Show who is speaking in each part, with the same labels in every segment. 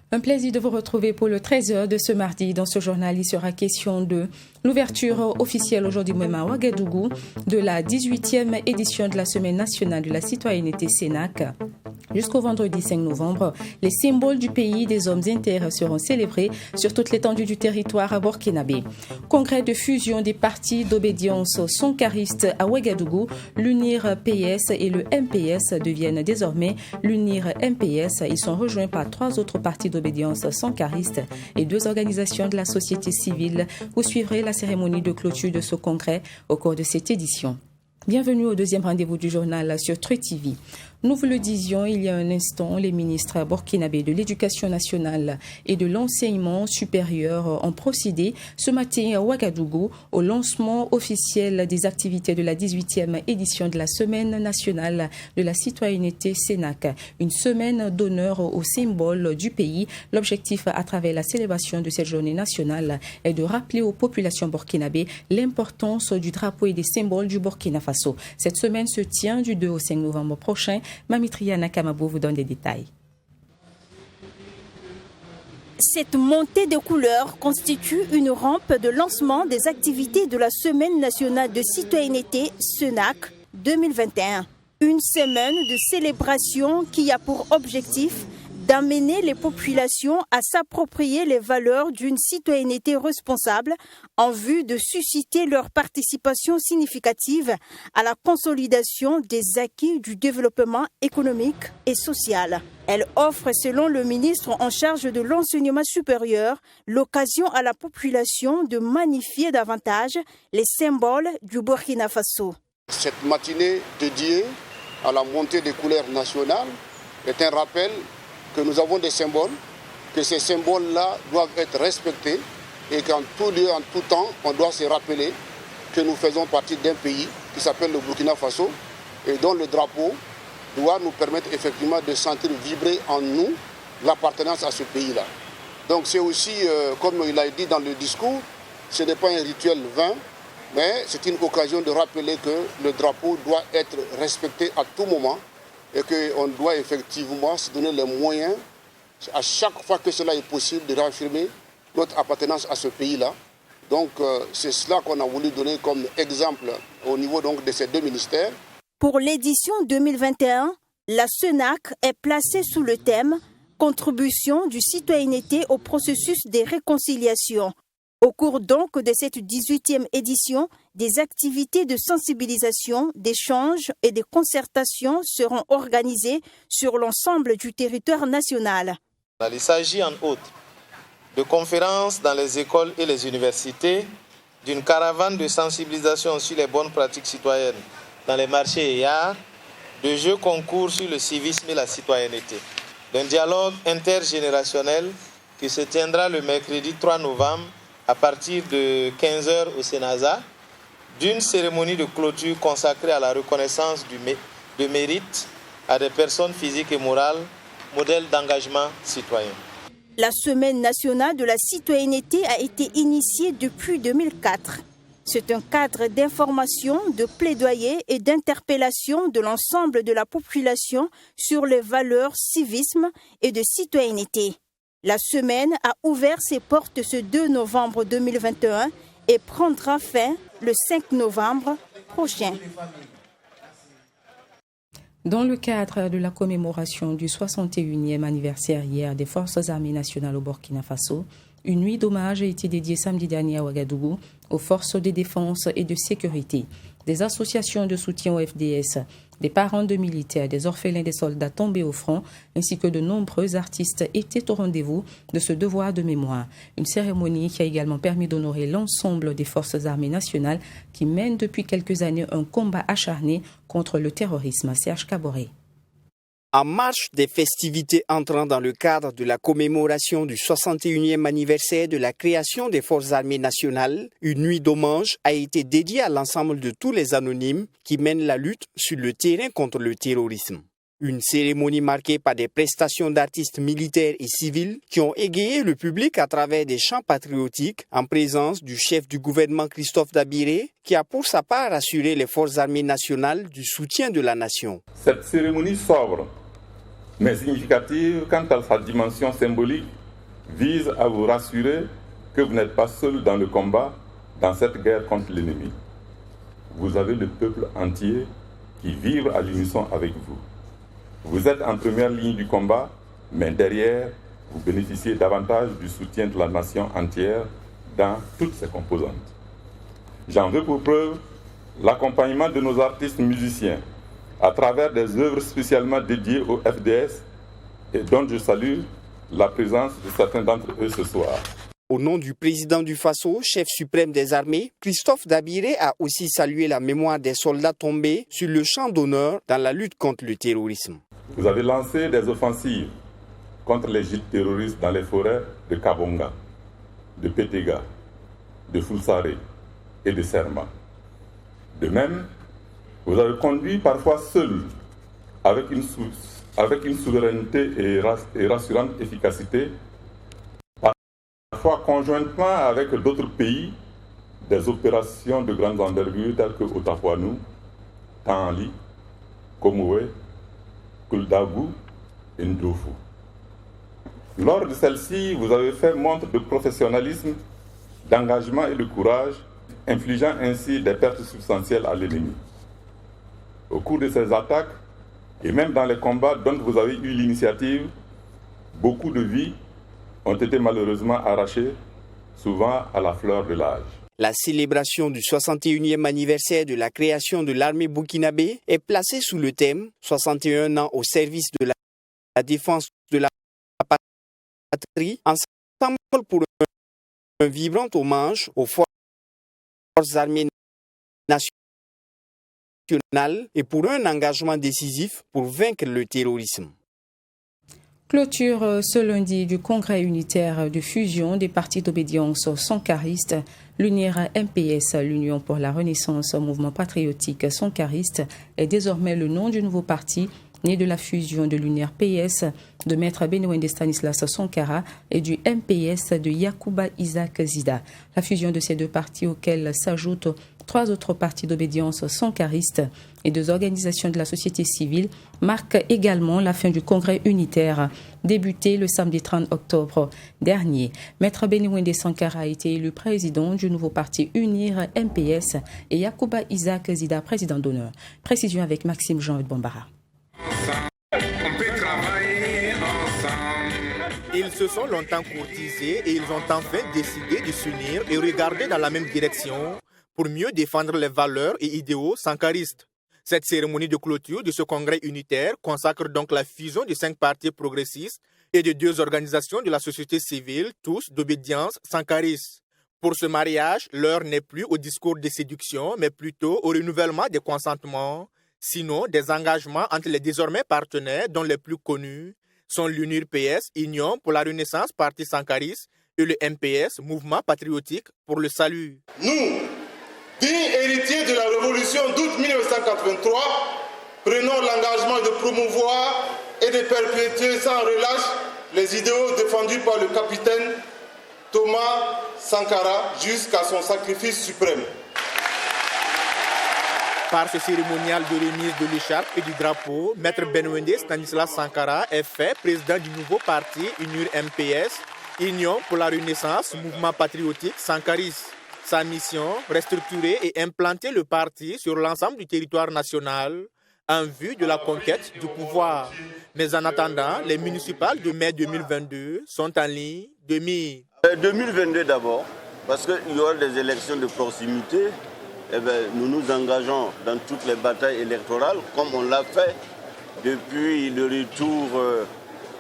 Speaker 1: Un plaisir de vous retrouver pour le 13h de ce mardi. Dans ce journal, il sera question de l'ouverture officielle aujourd'hui même à Ouagadougou de la 18e édition de la Semaine nationale de la citoyenneté CENAC. Jusqu'au vendredi 5 novembre, les symboles du pays des hommes intègres seront célébrés sur toute l'étendue du territoire burkinabé. Congrès de fusion des partis d'obédience sankaristes à Ouagadougou, l'UNIR PS et le MPS deviennent désormais l'UNIR MPS. Ils sont rejoints par 3 autres partis d'obédience sankaristes et 2 organisations de la société civile. Vous suivrez la cérémonie de clôture de ce congrès au cours de cette édition. Bienvenue au deuxième rendez-vous du journal sur True TV. Nous vous le disions il y a un instant, les ministres burkinabés de l'Éducation nationale et de l'Enseignement supérieur ont procédé ce matin à Ouagadougou au lancement officiel des activités de la 18e édition de la Semaine nationale de la citoyenneté CENAC. Une semaine d'honneur aux symboles du pays. L'objectif à travers la célébration de cette journée nationale est de rappeler aux populations burkinabées l'importance du drapeau et des symboles du Burkina Faso. Cette semaine se tient du 2 au 5 novembre prochain. Mamitria Nakamabo vous donne des détails.
Speaker 2: Cette montée de couleurs constitue une rampe de lancement des activités de la Semaine nationale de citoyenneté CENAC 2021. Une semaine de célébration qui a pour objectif d'amener les populations à s'approprier les valeurs d'une citoyenneté responsable en vue de susciter leur participation significative à la consolidation des acquis du développement économique et social. Elle offre, selon le ministre en charge de l'enseignement supérieur, l'occasion à la population de magnifier davantage les symboles du Burkina Faso.
Speaker 3: Cette matinée dédiée à la montée des couleurs nationales est un rappel que nous avons des symboles, que ces symboles-là doivent être respectés et qu'en tout lieu, en tout temps, on doit se rappeler que nous faisons partie d'un pays qui s'appelle le Burkina Faso et dont le drapeau doit nous permettre effectivement de sentir vibrer en nous l'appartenance à ce pays-là. Donc c'est aussi, comme il a dit dans le discours, ce n'est pas un rituel vain, mais c'est une occasion de rappeler que le drapeau doit être respecté à tout moment et qu'on doit effectivement se donner les moyens, à chaque fois que cela est possible, de réaffirmer notre appartenance à ce pays-là. Donc c'est cela qu'on a voulu donner comme exemple au niveau donc, de ces 2 ministères.
Speaker 2: Pour l'édition 2021, la CENAC est placée sous le thème « Contribution du citoyenneté au processus de réconciliation ». Au cours donc de cette 18e édition, des activités de sensibilisation, d'échange et de concertation seront organisées sur l'ensemble du territoire national.
Speaker 4: Il s'agit en outre de conférences dans les écoles et les universités, d'une caravane de sensibilisation sur les bonnes pratiques citoyennes dans les marchés et arts, de jeux concours sur le civisme et la citoyenneté, d'un dialogue intergénérationnel qui se tiendra le mercredi 3 novembre à partir de 15h au Sénasa, d'une cérémonie de clôture consacrée à la reconnaissance de mérite à des personnes physiques et morales, modèles d'engagement citoyen.
Speaker 2: La Semaine nationale de la citoyenneté a été initiée depuis 2004. C'est un cadre d'information, de plaidoyer et d'interpellation de l'ensemble de la population sur les valeurs civisme et de citoyenneté. La semaine a ouvert ses portes ce 2 novembre 2021 et prendra fin le 5 novembre prochain.
Speaker 1: Dans le cadre de la commémoration du 61e anniversaire hier des Forces armées nationales au Burkina Faso, une nuit d'hommage a été dédiée samedi dernier à Ouagadougou aux forces de défense et de sécurité. Des associations de soutien au FDS, des parents de militaires, des orphelins des soldats tombés au front, ainsi que de nombreux artistes étaient au rendez-vous de ce devoir de mémoire. Une cérémonie qui a également permis d'honorer l'ensemble des forces armées nationales qui mènent depuis quelques années un combat acharné contre le terrorisme. Serge Caboret.
Speaker 5: En marge des festivités entrant dans le cadre de la commémoration du 61e anniversaire de la création des Forces armées nationales, une nuit d'hommage a été dédiée à l'ensemble de tous les anonymes qui mènent la lutte sur le terrain contre le terrorisme. Une cérémonie marquée par des prestations d'artistes militaires et civils qui ont égayé le public à travers des chants patriotiques en présence du chef du gouvernement Christophe Dabiré qui a pour sa part assuré les Forces armées nationales du soutien de la nation.
Speaker 6: Cette cérémonie sobre mais significative quant à sa dimension symbolique vise à vous rassurer que vous n'êtes pas seul dans le combat dans cette guerre contre l'ennemi. Vous avez le peuple entier qui vibre à l'unisson avec vous. Vous êtes en première ligne du combat, mais derrière, vous bénéficiez davantage du soutien de la nation entière dans toutes ses composantes. J'en veux pour preuve l'accompagnement de nos artistes musiciens à travers des œuvres spécialement dédiées au FDS et dont je salue la présence de certains d'entre eux ce soir.
Speaker 5: Au nom du président du Faso, chef suprême des armées, Christophe Dabiré a aussi salué la mémoire des soldats tombés sur le champ d'honneur dans la lutte contre le terrorisme.
Speaker 6: Vous avez lancé des offensives contre les gîtes terroristes dans les forêts de Kabonga, de Petega, de Fulsare et de Serma. De même, vous avez conduit parfois seul, avec une souveraineté et rassurante efficacité, parfois conjointement avec d'autres pays, des opérations de grande envergure telles que Otahuanou, Tanli, Komoé, Kuldagu et Ndofou. Lors de celle-ci, vous avez fait montre de professionnalisme, d'engagement et de courage, infligeant ainsi des pertes substantielles à l'ennemi. Au cours de ces attaques, et même dans les combats dont vous avez eu l'initiative, beaucoup de vies ont été malheureusement arrachées, souvent à la fleur de l'âge.
Speaker 5: La célébration du 61e anniversaire de la création de l'armée burkinabé est placée sous le thème « 61 ans au service de la défense de la patrie » ensemble pour un vibrant hommage aux forces armées nationales et pour un engagement décisif pour vaincre le terrorisme.
Speaker 1: Clôture ce lundi du congrès unitaire de fusion des partis d'obédience sankaristes, l'UNIR MPS, l'Union pour la Renaissance, mouvement patriotique sankariste, est désormais le nom du nouveau parti né de la fusion de l'UNIR PS de Maître Benouende Stanislas Sankara et du MPS de Yacouba Isaac Zida. La fusion de ces deux partis auxquels s'ajoutent 3 autres partis d'obédience sankaristes et 2 organisations de la société civile marque également la fin du congrès unitaire débuté le samedi 30 octobre dernier. Maître Benouende Sankara a été élu président du nouveau parti UNIR MPS et Yacouba Isaac Zida président d'honneur. Précision avec Maxime Jean Bombara.
Speaker 7: Ils se sont longtemps courtisés et ils ont enfin décidé de s'unir et regarder dans la même direction pour mieux défendre les valeurs et idéaux sankaristes. Cette cérémonie de clôture de ce congrès unitaire consacre donc la fusion de 5 partis progressistes et de 2 organisations de la société civile, tous d'obédience sankariste. Pour ce mariage, l'heure n'est plus au discours de séduction, mais plutôt au renouvellement des consentements, sinon des engagements entre les désormais partenaires dont les plus connus sont l'UNIR PS, Union pour la Renaissance, parti sankariste, et le MPS, Mouvement patriotique pour le salut.
Speaker 8: Nous, dignes héritiers de la révolution d'août 1983, prenons l'engagement de promouvoir et de perpétuer sans relâche les idéaux défendus par le capitaine Thomas Sankara jusqu'à son sacrifice suprême.
Speaker 7: Par ce cérémonial de remise de l'écharpe et du drapeau, Maître Benouende Stanislas Sankara est fait président du nouveau parti UNIR MPS, Union pour la Renaissance, mouvement patriotique sankariste. Sa mission, restructurer et implanter le parti sur l'ensemble du territoire national en vue de la conquête du pouvoir. Mais en attendant, les municipales de mai 2022 sont en ligne de mire.
Speaker 9: 2022 d'abord, parce qu'il y aura des élections de proximité. Nous nous engageons dans toutes les batailles électorales, comme on l'a fait depuis le retour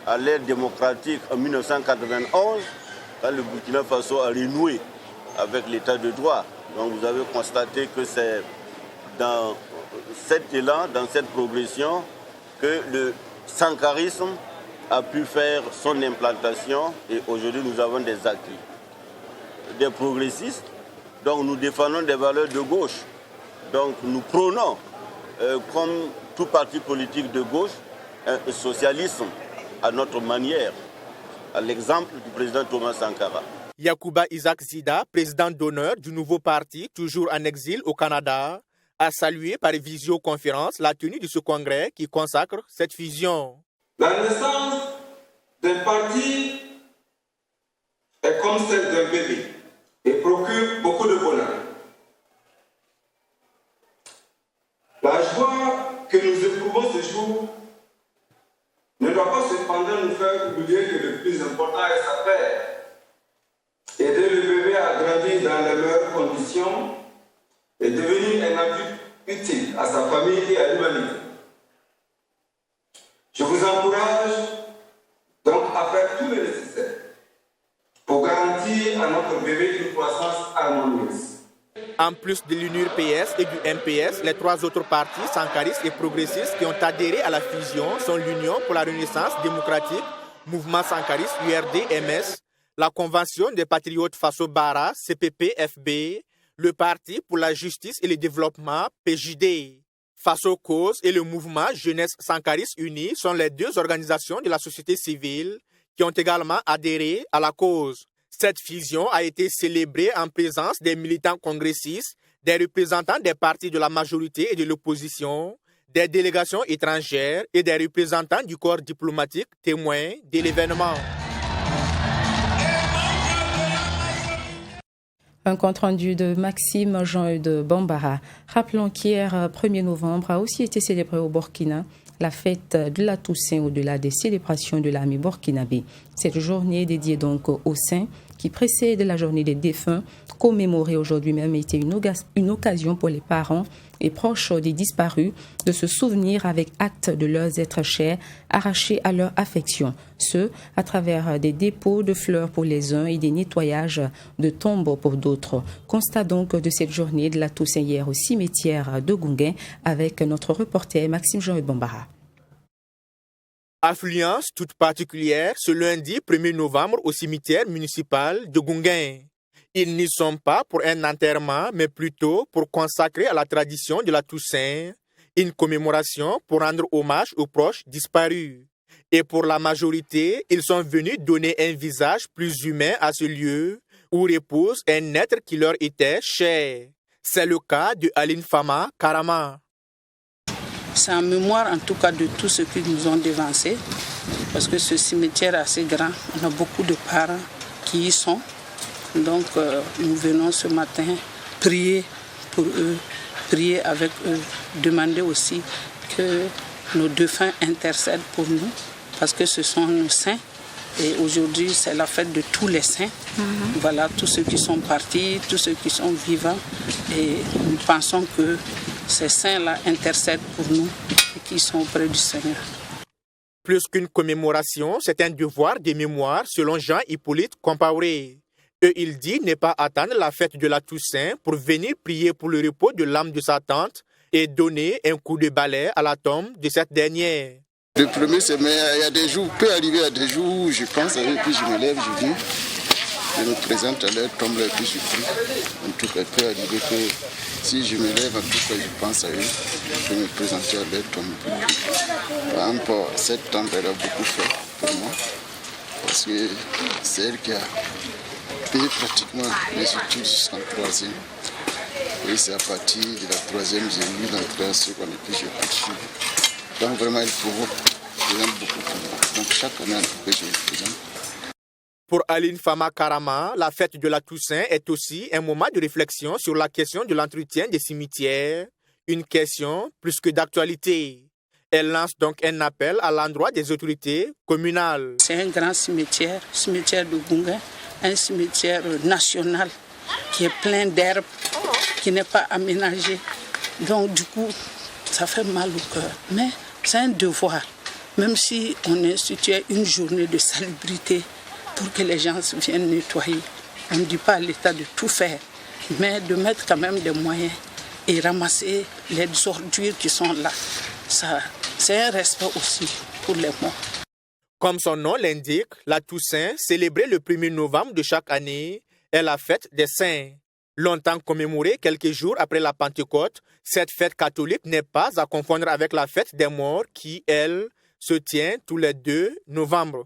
Speaker 9: à l'ère démocratique en 1991, quand le Burkina Faso a renoué avec l'état de droit. Donc vous avez constaté que c'est dans cet élan, dans cette progression, que sankarisme a pu faire son implantation et aujourd'hui nous avons des acquis. Des progressistes, donc nous défendons des valeurs de gauche. Donc nous prônons, comme tout parti politique de gauche, un socialisme à notre manière, à l'exemple du président Thomas Sankara.
Speaker 7: Yacouba Isaac Zida, président d'honneur du nouveau parti, toujours en exil au Canada, a salué par visioconférence la tenue de ce congrès qui consacre cette fusion.
Speaker 10: La naissance d'un parti est comme celle d'un bébé et procure beaucoup de bonheur. La joie que nous éprouvons ce jour ne doit pas cependant nous faire oublier que le plus important est sa paix. Aider le bébé à grandir dans les meilleures conditions et devenir un adulte utile à sa famille et à l'humanité. Je vous encourage donc à faire tout le nécessaire pour garantir à notre bébé une croissance harmonieuse.
Speaker 7: En plus de l'UNUR-PS et du MPS, les 3 autres partis sankaristes et progressistes qui ont adhéré à la fusion sont l'Union pour la Renaissance démocratique, Mouvement sankariste URD-MS, la Convention des patriotes Faso-Bara, CPP-FB, le Parti pour la justice et le développement, PJD. Faso Cause et le mouvement Jeunesse Sankariste Unie sont les 2 organisations de la société civile qui ont également adhéré à la cause. Cette fusion a été célébrée en présence des militants congressistes, des représentants des partis de la majorité et de l'opposition, des délégations étrangères et des représentants du corps diplomatique témoins de l'événement.
Speaker 1: Un compte-rendu de Maxime Jean-Eudes Bambara. Rappelons qu'hier, 1er novembre, a aussi été célébré au Burkina la fête de la Toussaint au-delà des célébrations de l'armée burkinabé. Cette journée dédiée donc aux saints qui précède la journée des défunts, commémorée aujourd'hui même, a été une occasion pour les parents et proches des disparus de se souvenir avec acte de leurs êtres chers arrachés à leur affection. Ce, à travers des dépôts de fleurs pour les uns et des nettoyages de tombes pour d'autres. Constat donc de cette journée de la Toussaint hier au cimetière de Gounguin avec notre reporter Maxime Jean-Eudes Bambara.
Speaker 7: Affluence toute particulière ce lundi 1er novembre au cimetière municipal de Gounguin. Ils n'y sont pas pour un enterrement, mais plutôt pour consacrer à la tradition de la Toussaint une commémoration pour rendre hommage aux proches disparus. Et pour la majorité, ils sont venus donner un visage plus humain à ce lieu où repose un être qui leur était cher. C'est le cas de Aline Fama Karama.
Speaker 11: C'est en mémoire en tout cas de tous ceux qui nous ont dévancés, parce que ce cimetière est assez grand, on a beaucoup de parents qui y sont. Donc nous venons ce matin prier pour eux, prier avec eux, demander aussi que nos défunts intercèdent pour nous, parce que ce sont nos saints. Et aujourd'hui, c'est la fête de tous les saints. Voilà, tous ceux qui sont partis, tous ceux qui sont vivants. Et nous pensons que ces saints-là intercèdent pour nous et qui sont auprès du Seigneur.
Speaker 7: Plus qu'une commémoration, c'est un devoir de mémoire selon Jean-Hippolyte Compaoré. Et il dit ne pas attendre la fête de la Toussaint pour venir prier pour le repos de l'âme de sa tante et donner un coup de balai à la tombe de cette dernière.
Speaker 12: Le premier, c'est mais il y a des jours, peut arriver à des jours où je pense, et puis je me lève, je viens, je me présente à leur tombe, et puis je prie. En tout cas, il peut arriver que si je me lève, en tout cas, je pense à eux, je vais me présenter à leur tombe. Par exemple, cette tombe, elle a beaucoup fait pour moi, parce que c'est elle qui a payé pratiquement les études jusqu'en 3e. Et c'est à partir de la 3e, j'ai eu l'entrée en seconde, et puis j'ai poursuivi. Donc vraiment, il faut beaucoup pour moi. Donc chaque année, je me présente.
Speaker 7: Pour Aline Fama Karama, la fête de la Toussaint est aussi un moment de réflexion sur la question de l'entretien des cimetières, une question plus que d'actualité. Elle lance donc un appel à l'endroit des autorités communales.
Speaker 11: C'est un grand cimetière, cimetière de Gounguin, un cimetière national qui est plein d'herbes, qui n'est pas aménagé. Donc du coup, ça fait mal au cœur. Mais c'est un devoir, même si on institue une journée de salubrité pour que les gens viennent nettoyer. On ne dit pas à l'État de tout faire, mais de mettre quand même des moyens et ramasser les ordures qui sont là. Ça, c'est un respect aussi pour les morts.
Speaker 7: Comme son nom l'indique, la Toussaint, célébrée le 1er novembre de chaque année, est la fête des saints. Longtemps commémorée quelques jours après la Pentecôte, cette fête catholique n'est pas à confondre avec la fête des morts qui, elle, se tient tous les 2 novembre.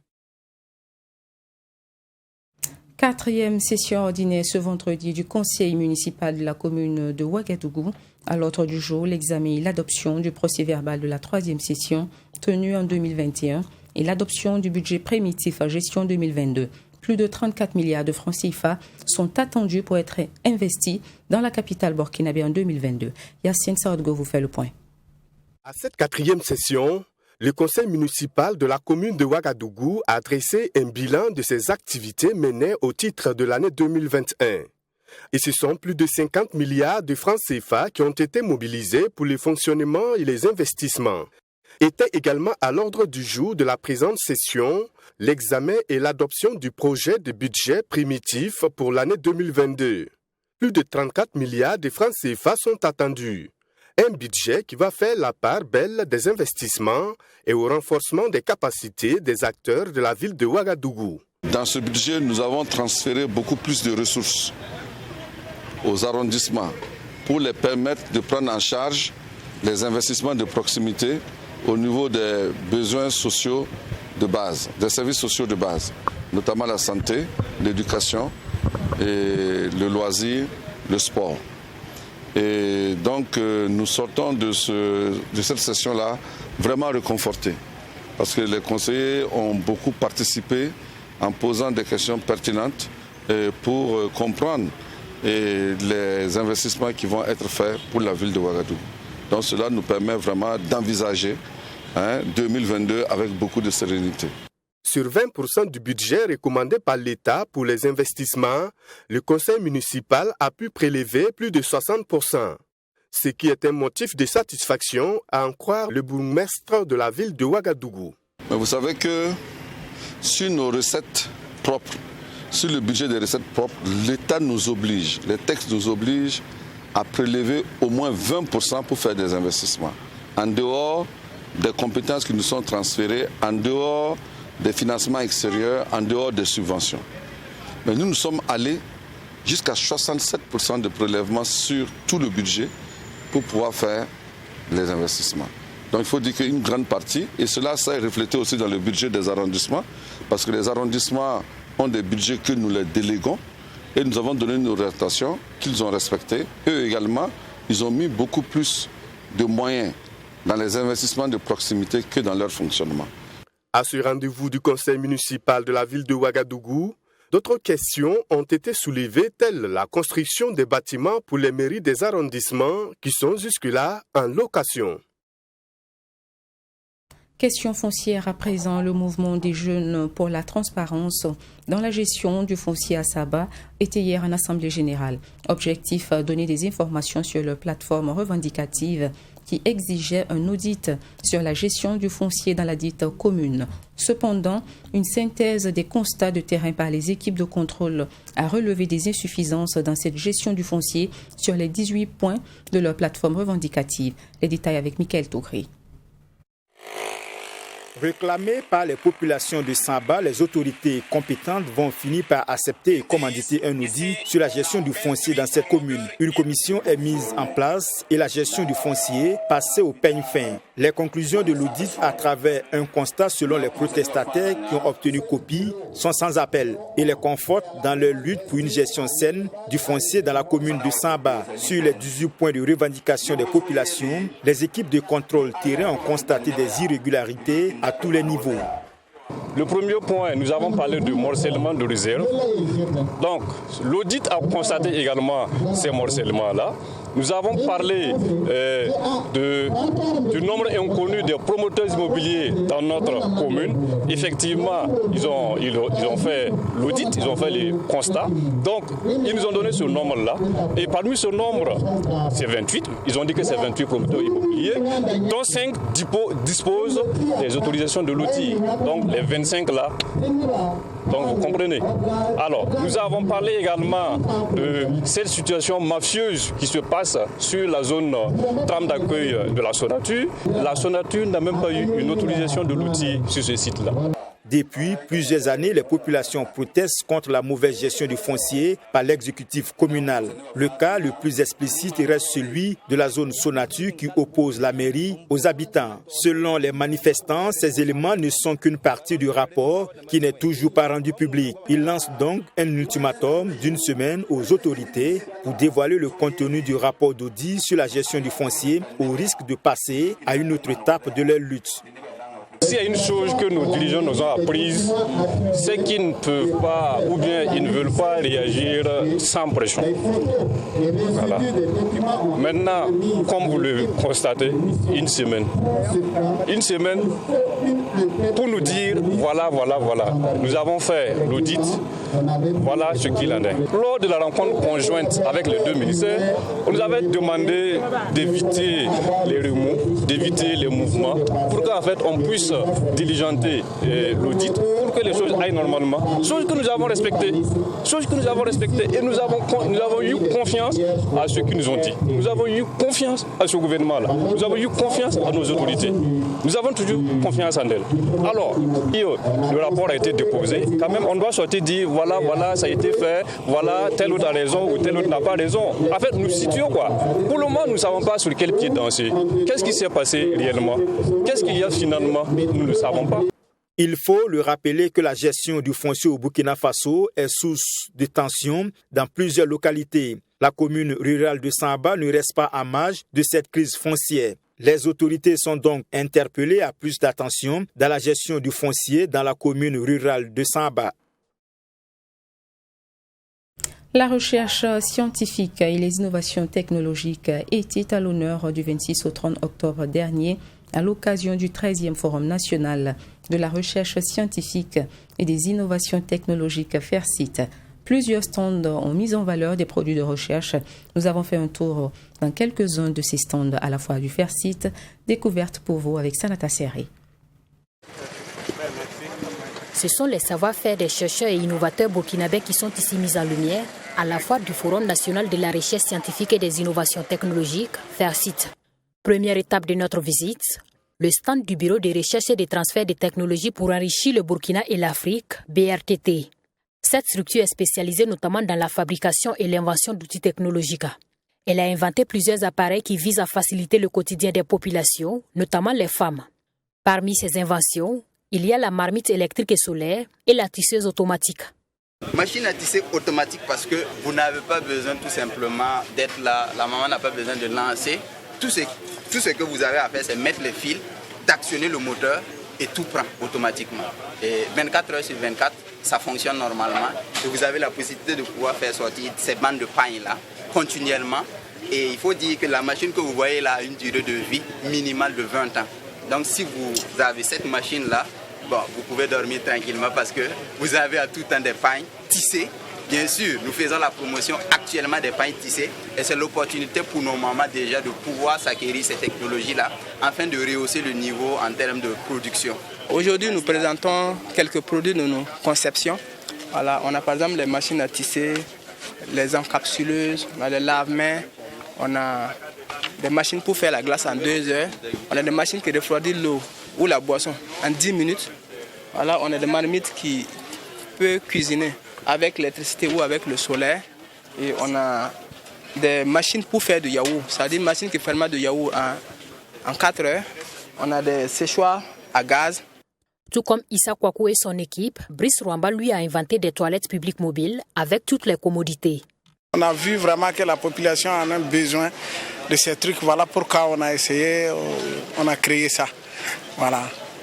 Speaker 1: 4e session ordinaire ce vendredi du conseil municipal de la commune de Ouagadougou. À l'ordre du jour, l'examen et l'adoption du procès-verbal de la 3e session tenue en 2021 et l'adoption du budget primitif à gestion 2022. Plus de 34 milliards de francs CFA sont attendus pour être investis dans la capitale burkinabé en 2022. Yacine Saoudgo vous fait le point.
Speaker 13: À cette 4e session, le conseil municipal de la commune de Ouagadougou a dressé un bilan de ses activités menées au titre de l'année 2021. Et ce sont plus de 50 milliards de francs CFA qui ont été mobilisés pour le fonctionnement et les investissements. Était également à l'ordre du jour de la présente session l'examen et l'adoption du projet de budget primitif pour l'année 2022. Plus de 34 milliards de francs CFA sont attendus. Un budget qui va faire la part belle des investissements et au renforcement des capacités des acteurs de la ville de Ouagadougou.
Speaker 14: Dans ce budget, nous avons transféré beaucoup plus de ressources aux arrondissements pour les permettre de prendre en charge les investissements de proximité au niveau des besoins sociaux de base, des services sociaux de base, notamment la santé, l'éducation, et le loisir, le sport. Et donc nous sortons de cette session-là vraiment réconfortés parce que les conseillers ont beaucoup participé en posant des questions pertinentes pour comprendre les investissements qui vont être faits pour la ville de Ouagadougou. Donc cela nous permet vraiment d'envisager 2022 avec beaucoup de sérénité.
Speaker 13: Sur 20% du budget recommandé par l'État pour les investissements, le conseil municipal a pu prélever plus de 60%. Ce qui est un motif de satisfaction à en croire le bourgmestre de la ville de Ouagadougou.
Speaker 14: Mais vous savez que sur nos recettes propres, sur le budget des recettes propres, l'État nous oblige, les textes nous obligent à prélever au moins 20% pour faire des investissements. En dehors des compétences qui nous sont transférées, en dehors des financements extérieurs, en dehors des subventions. Mais nous sommes allés jusqu'à 67% de prélèvement sur tout le budget pour pouvoir faire les investissements. Donc il faut dire qu'une grande partie, et cela s'est reflété aussi dans le budget des arrondissements, parce que les arrondissements ont des budgets que nous les déléguons, et nous avons donné une orientation qu'ils ont respectée. Eux également, ils ont mis beaucoup plus de moyens dans les investissements de proximité que dans leur fonctionnement.
Speaker 13: À ce rendez-vous du conseil municipal de la ville de Ouagadougou, d'autres questions ont été soulevées, telles la construction des bâtiments pour les mairies des arrondissements qui sont jusque-là en location.
Speaker 1: Question foncière à présent, le mouvement des jeunes pour la transparence dans la gestion du foncier à Saba était hier en assemblée générale. Objectif, donner des informations sur leur plateforme revendicative qui exigeait un audit sur la gestion du foncier dans la dite commune. Cependant, une synthèse des constats de terrain par les équipes de contrôle a relevé des insuffisances dans cette gestion du foncier sur les 18 points de leur plateforme revendicative. Les détails avec Michael Tougré.
Speaker 15: Réclamés par les populations de Saba, les autorités compétentes vont finir par accepter et commanditer un audit sur la gestion du foncier dans cette commune. Une commission est mise en place et la gestion du foncier passée au peigne fin. Les conclusions de l'audit à travers un constat selon les protestataires qui ont obtenu copie sont sans appel et les confortent dans leur lutte pour une gestion saine du foncier dans la commune de Saba. Sur les 18 points de revendication des populations, les équipes de contrôle terrain ont constaté des irrégularités à tous les niveaux.
Speaker 16: Le premier point, nous avons parlé du morcellement de réserve. Donc, l'audit a constaté également ces morcellements-là. Nous avons parlé du nombre inconnu des promoteurs immobiliers dans notre commune. Effectivement, ils ont fait l'audit, ils ont fait les constats. Donc, ils nous ont donné ce nombre-là. Et parmi ce nombre, c'est 28. Ils ont dit que c'est 28 promoteurs immobiliers, dont 5 disposent des autorisations de l'outil. Donc, les 25 là Donc vous comprenez. Alors, nous avons parlé également de cette situation mafieuse qui se passe sur la zone trame d'accueil de la Sonature. La Sonature n'a même pas eu une autorisation de l'outil sur ce site-là.
Speaker 15: Depuis plusieurs années, les populations protestent contre la mauvaise gestion du foncier par l'exécutif communal. Le cas le plus explicite reste celui de la zone Sonature qui oppose la mairie aux habitants. Selon les manifestants, ces éléments ne sont qu'une partie du rapport qui n'est toujours pas rendu public. Ils lancent donc un ultimatum d'une semaine aux autorités pour dévoiler le contenu du rapport d'audit sur la gestion du foncier au risque de passer à une autre étape de leur lutte.
Speaker 16: S'il y a une chose que nos dirigeants nous ont apprise, c'est qu'ils ne peuvent pas ou bien ils ne veulent pas réagir sans pression. Voilà. Maintenant, comme vous le constatez, une semaine pour nous dire voilà. Nous avons fait l'audit, voilà ce qu'il en est. Lors de la rencontre conjointe avec les deux ministères, on nous avait demandé d'éviter les remous, d'éviter les mouvements, pour qu'en fait on puisse diligenter l'audit pour que les choses aillent normalement. Chose que nous avons respectée. Et nous avons eu confiance à ce qu'ils nous ont dit. Nous avons eu confiance à ce gouvernement-là. Nous avons eu confiance à nos autorités. Nous avons toujours confiance en elles. Alors, le rapport a été déposé. Quand même, on doit sortir dire voilà, ça a été fait. Voilà, tel autre a raison ou tel autre n'a pas raison. En fait, nous situons quoi. Pour le moment, nous ne savons pas sur quel pied danser. Qu'est-ce qui s'est passé réellement? Qu'est-ce qu'il y a finalement? Nous ne savons pas.
Speaker 15: Il faut le rappeler que la gestion du foncier au Burkina Faso est source de tensions dans plusieurs localités. La commune rurale de Samba ne reste pas à marge de cette crise foncière. Les autorités sont donc interpellées à plus d'attention dans la gestion du foncier dans la commune rurale de Samba.
Speaker 1: La recherche scientifique et les innovations technologiques étaient à l'honneur du 26 au 30 octobre dernier à l'occasion du 13e Forum national de la recherche scientifique et des innovations technologiques FAIRCIT. Plusieurs stands ont mis en valeur des produits de recherche. Nous avons fait un tour dans quelques-uns de ces stands à la fois du FAIRCIT, découverte pour vous avec Sanata Serré.
Speaker 17: Ce sont les savoir-faire des chercheurs et innovateurs burkinabés qui sont ici mis en lumière à la fois du Forum national de la recherche scientifique et des innovations technologiques, FAIRCIT. Première étape de notre visite, le stand du Bureau de recherche et de transfert de technologies pour enrichir le Burkina et l'Afrique, BRTT. Cette structure est spécialisée notamment dans la fabrication et l'invention d'outils technologiques. Elle a inventé plusieurs appareils qui visent à faciliter le quotidien des populations, notamment les femmes. Parmi ces inventions, il y a la marmite électrique et solaire et la tisseuse automatique.
Speaker 18: Machine à tisser automatique parce que vous n'avez pas besoin tout simplement d'être là, la maman n'a pas besoin de lancer. Tout ce que vous avez à faire, c'est mettre les fils, d'actionner le moteur et tout prend automatiquement. Et 24 heures sur 24, ça fonctionne normalement. Et vous avez la possibilité de pouvoir faire sortir ces bandes de paille-là continuellement. Et il faut dire que la machine que vous voyez là a une durée de vie minimale de 20 ans. Donc si vous avez cette machine-là, vous pouvez dormir tranquillement parce que vous avez à tout temps des pailles tissées. Bien sûr, nous faisons la promotion actuellement des pailles tissées et c'est l'opportunité pour nos mamans déjà de pouvoir s'acquérir ces technologies-là afin de rehausser le niveau en termes de production.
Speaker 19: Aujourd'hui, nous présentons quelques produits de nos conceptions. Voilà, on a par exemple les machines à tisser, les encapsuleuses, on a les lave-mains, on a des machines pour faire la glace en 2 heures, on a des machines qui refroidissent l'eau ou la boisson en 10 minutes. Voilà, on a des marmites qui peuvent cuisiner avec l'électricité ou avec le solaire. Et on a des machines pour faire du yaourt, c'est-à-dire une machine qui ferme du yaourt en 4 heures. On a des séchoirs à gaz.
Speaker 17: Tout comme Issa Kwaku et son équipe, Brice Rwamba lui a inventé des toilettes publiques mobiles avec toutes les commodités.
Speaker 20: On a vu vraiment que la population en a besoin de ces trucs. Voilà pourquoi on a essayé, on a créé ça. Voilà.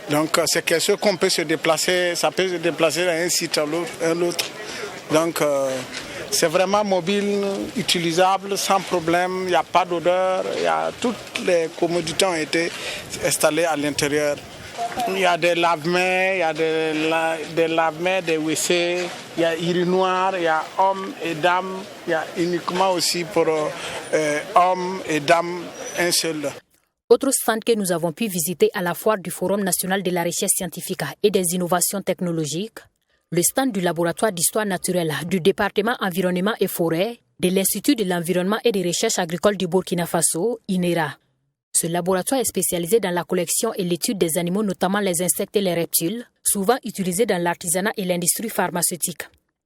Speaker 20: Donc c'est quelque chose qu'on peut se déplacer, ça peut se déplacer d'un site à l'autre. Donc c'est vraiment mobile, utilisable, sans problème, il n'y a pas d'odeur, toutes les commodités ont été installées à l'intérieur. Il y a des lave-mains, il y a des lave-mains, des WC, il y a urinoir, il y a hommes et dames, il y a uniquement aussi pour hommes et dames un seul.
Speaker 17: Autre stand que nous avons pu visiter à la foire du Forum national de la recherche scientifique et des innovations technologiques, Le stand du laboratoire d'histoire naturelle du département environnement et forêt de l'Institut de l'environnement et des recherches agricoles du Burkina Faso, INERA. Ce laboratoire est spécialisé dans la collection et l'étude des animaux, notamment les insectes et les reptiles, souvent utilisés dans l'artisanat et l'industrie pharmaceutique.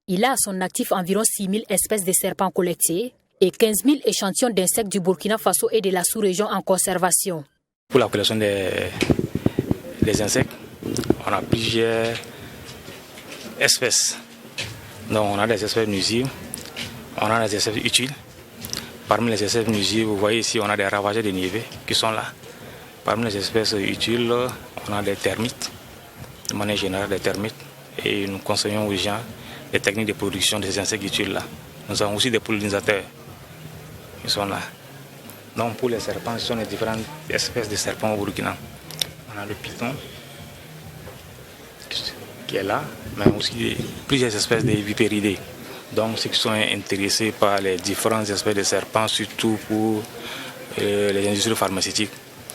Speaker 17: Il a à son actif environ 6 000 espèces de serpents collectées et 15 000 échantillons d'insectes du Burkina Faso et de la sous-région en conservation.
Speaker 21: Pour la collection des insectes, on a plusieurs espèces. Donc on a des espèces nuisibles, on a des espèces utiles. Parmi les espèces nuisibles, vous voyez ici, on a des ravageurs de niébé qui sont là. Parmi les espèces utiles, on a des termites, de manière générale des termites. Et nous conseillons aux gens les techniques de production de ces insectes utiles là. Nous avons aussi des pollinisateurs qui sont là. Donc pour les serpents, ce sont les différentes espèces de serpents au Burkina. On a le python qui est là, mais aussi plusieurs espèces de vipéridés. Donc ceux qui sont intéressés par les différentes espèces de serpents, surtout pour les industries pharmaceutiques.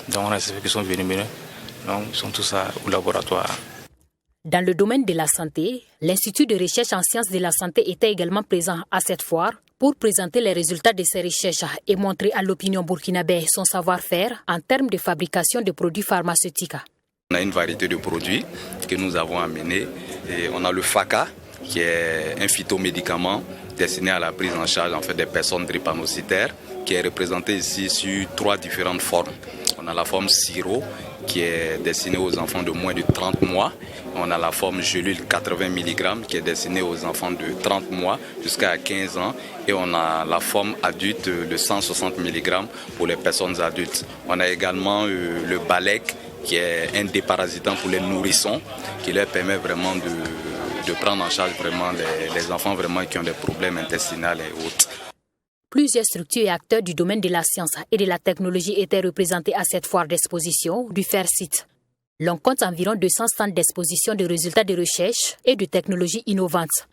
Speaker 21: Donc on a des espèces qui sont venimeuses, donc ils sont tous au laboratoire.
Speaker 17: Dans le domaine de la santé, l'Institut de recherche en sciences de la santé était également présent à cette foire pour présenter les résultats de ses recherches et montrer à l'opinion burkinabé son savoir-faire en termes de fabrication de produits pharmaceutiques.
Speaker 22: On a une variété de produits que nous avons amenés. Et on a le FACA, qui est un phytomédicament destiné à la prise en charge des personnes drépanocytaires, qui est représenté ici sur 3 différentes formes. On a la forme sirop, qui est destinée aux enfants de moins de 30 mois. On a la forme gelule 80 mg, qui est destinée aux enfants de 30 mois jusqu'à 15 ans. Et on a la forme adulte de 160 mg pour les personnes adultes. On a également le Balek, qui est un déparasitant pour les nourrissons, qui leur permet vraiment de prendre en charge vraiment les enfants vraiment qui ont des problèmes intestinaux et autres.
Speaker 17: Plusieurs structures et acteurs du domaine de la science et de la technologie étaient représentés à cette foire d'exposition du FAIRCIT. L'on compte environ 200 stands d'exposition de résultats de recherche et de technologies innovantes.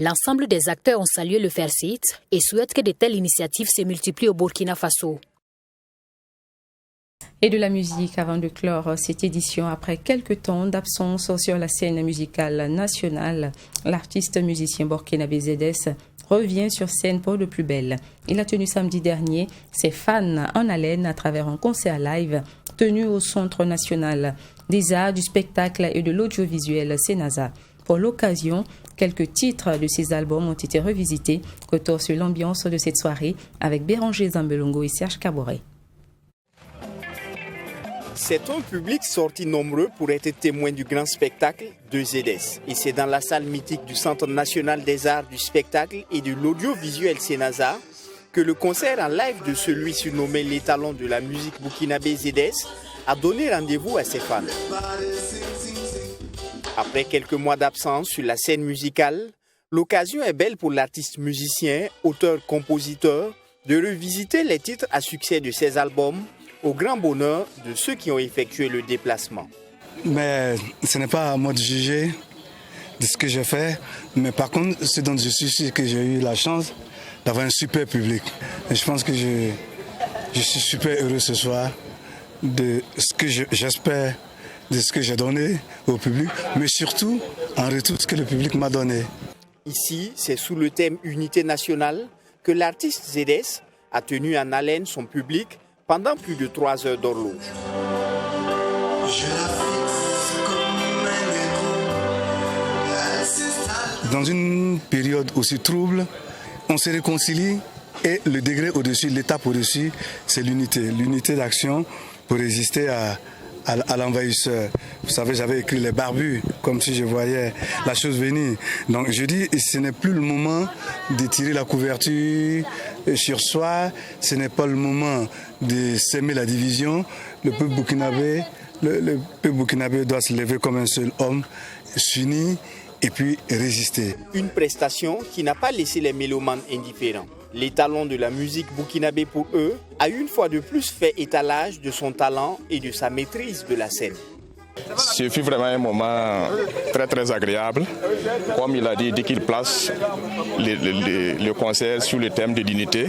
Speaker 17: L'ensemble des acteurs ont salué le FAIRCIT et souhaitent que de telles initiatives se multiplient au Burkina Faso.
Speaker 1: Et de la musique avant de clore cette édition. Après quelques temps d'absence sur la scène musicale nationale, l'artiste musicien burkinabé ZS revient sur scène pour de plus belle. Il a tenu samedi dernier ses fans en haleine à travers un concert live tenu au Centre national des arts, du spectacle et de l'audiovisuel Senasa. Pour l'occasion, quelques titres de ses albums ont été revisités. Retour sur l'ambiance de cette soirée avec Béranger Zambelongo et Serge Caboret.
Speaker 5: C'est un public sorti nombreux pour être témoin du grand spectacle de ZS. Et c'est dans la salle mythique du Centre national des arts, du spectacle et de l'audiovisuel Senasa que le concert en live de celui surnommé l'étalon de la musique burkinabé ZS a donné rendez-vous à ses fans. Après quelques mois d'absence sur la scène musicale, l'occasion est belle pour l'artiste musicien, auteur-compositeur de revisiter les titres à succès de ses albums au grand bonheur de ceux qui ont effectué le déplacement.
Speaker 23: Mais ce n'est pas à moi de juger de ce que j'ai fait, mais par contre, ce dont je suis sûr que j'ai eu la chance d'avoir un super public. Et je pense que je suis super heureux ce soir de ce que j'espère, de ce que j'ai donné au public, mais surtout en retour de ce que le public m'a donné.
Speaker 5: Ici, c'est sous le thème Unité nationale que l'artiste ZS a tenu en haleine son public pendant plus de 3 heures d'horloge.
Speaker 23: Dans une période aussi trouble, on se réconcilie et le degré au-dessus, l'étape au-dessus, c'est l'unité. L'unité d'action pour résister à l'envahisseur. Vous savez, j'avais écrit les barbus, comme si je voyais la chose venir. Donc je dis, ce n'est plus le moment de tirer la couverture sur soi, ce n'est pas le moment de s'aimer la division. Le peuple burkinabé doit se lever comme un seul homme, s'unir et puis résister.
Speaker 5: Une prestation qui n'a pas laissé les mélomanes indifférents. L'étalon de la musique burkinabé pour eux a une fois de plus fait étalage de son talent et de sa maîtrise de la scène.
Speaker 2: Ce fut vraiment un moment très très agréable. Comme il a dit qu'il place le concert sur le thème de l'unité.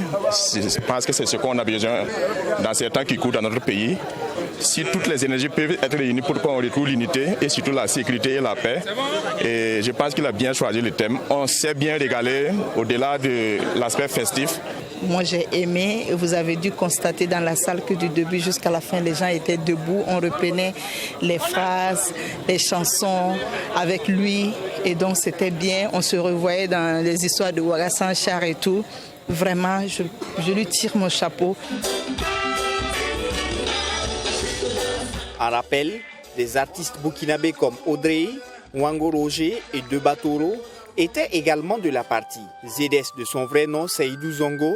Speaker 2: Je pense que c'est ce qu'on a besoin dans ces temps qui courent dans notre pays. Si toutes les énergies peuvent être réunies pour qu'on retrouve l'unité et surtout la sécurité et la paix. Et je pense qu'il a bien choisi le thème. On s'est bien régalé au-delà de l'aspect festif.
Speaker 3: Moi j'ai aimé, et vous avez dû constater dans la salle que du début jusqu'à la fin les gens étaient debout, on reprenait les phrases, les chansons avec lui et donc c'était bien, on se revoyait dans les histoires de Ouaga sans char et tout. Vraiment, je lui tire mon chapeau.
Speaker 5: En rappel, des artistes burkinabés comme Audrey, Wango Roger et Deba Toro étaient également de la partie. ZS, de son vrai nom Seydou Zongo,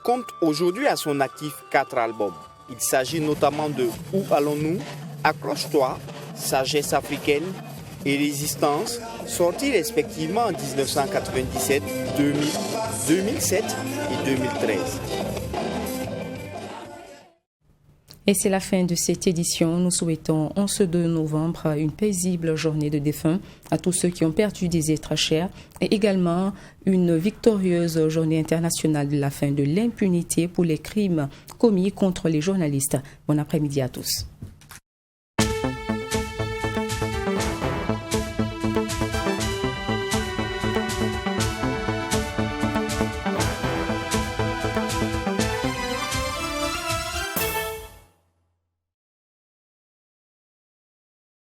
Speaker 5: compte aujourd'hui à son actif 4 albums. Il s'agit notamment de Où allons-nous, Accroche-toi, Sagesse africaine et Résistance, sortis respectivement en 1997, 2000, 2007 et 2013.
Speaker 1: Et c'est la fin de cette édition. Nous souhaitons en ce 2 novembre une paisible journée de défunts à tous ceux qui ont perdu des êtres chers et également une victorieuse journée internationale de la fin de l'impunité pour les crimes commis contre les journalistes. Bon après-midi à tous.